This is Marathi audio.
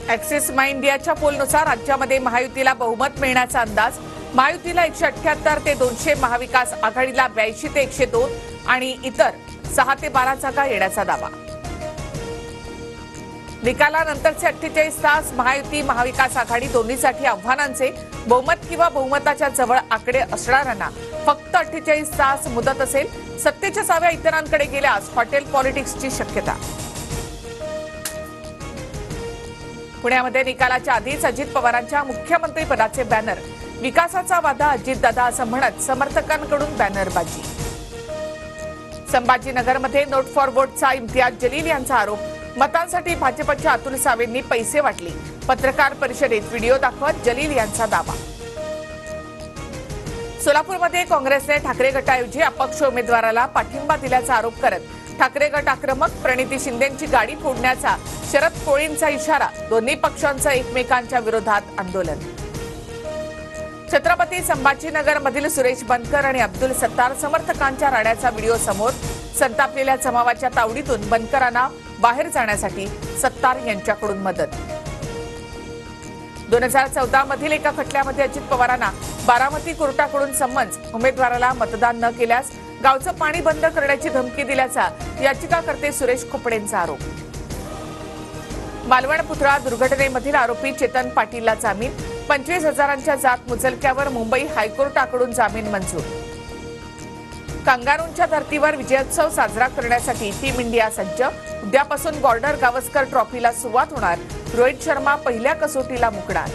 ॲक्सिस इंडियाच्या पोलनुसार राज्यामध्ये महायुतीला बहुमत मिळण्याचा अंदाज। महायुतीला 178 ते 200, महाविकास आघाडीला 82 ते 102 आणि इतर 6 ते 12 जागा येण्याचा दावा। निकालानंतरचे 48 तास महायुती महाविकास आघाडी दोन्हीसाठी आव्हानांचे। बहुमत किंवा बहुमताच्या जवळ आकडे असणाऱ्यांना फक्त 48 तास मुदत असेल। सत्तेच्या साव्या इतरांकडे गेल्यास हॉटेल पॉलिटिक्सची शक्यता। पुण्यामध्ये निकालाच्या आधीच अजित पवारांच्या मुख्यमंत्री पदाचे बॅनर। विकासाचा वादा अजितदादा असं म्हणत समर्थकांकडून बॅनरबाजी। संभाजीनगरमध्ये नोट फॉर वोटचा इम्तियाज जलील यांचा आरोप। मतांसाठी भाजपच्या अतुल सावेंनी पैसे वाटले। पत्रकार परिषदेत व्हिडिओ दाखवत जलील यांचा दावा। सोलापूरमध्ये काँग्रेसने ठाकरे गटाऐवजी अपक्ष उमेदवाराला पाठिंबा दिल्याचा आरोप करत ठाकरे गट आक्रमक। प्रणिती शिंदेंची गाडी फोडण्याचा शरद कोळींचा इशारा। दोन्ही पक्षांचं एकमेकांच्या विरोधात आंदोलन। छत्रपती संभाजीनगरमधील सुरेश बनकर आणि अब्दुल सत्तार समर्थकांच्या राड्याचा व्हिडिओ समोर। संतापलेल्या जमावाच्या तावडीतून बनकरांना बाहेर जाण्यासाठी सत्तार यांच्याकडून मदत। 2014 मधील एका खटल्यामध्ये अजित पवारांना बारामती कोर्टाकडून समन्स। उमेदवाराला मतदान न केल्यास गावचं पाणी बंद करण्याची धमकी दिल्याचा याचिकाकर्ते सुरेश खोपडेंचा आरोप। मालवण पुतळा दुर्घटनेमधील आरोपी चेतन पाटीलला जामीन। 25,000च्या जात मुचलक्यावर मुंबई हायकोर्टाकडून जामीन मंजूर। कांगारूंच्या धर्तीवर विजयोत्सव साजरा करण्यासाठी टीम इंडिया सज्ज। उद्यापासून बॉर्डर गावस्कर ट्रॉफीला सुरुवात होणार। रोहित शर्मा पहिल्या कसोटीला मुकणार।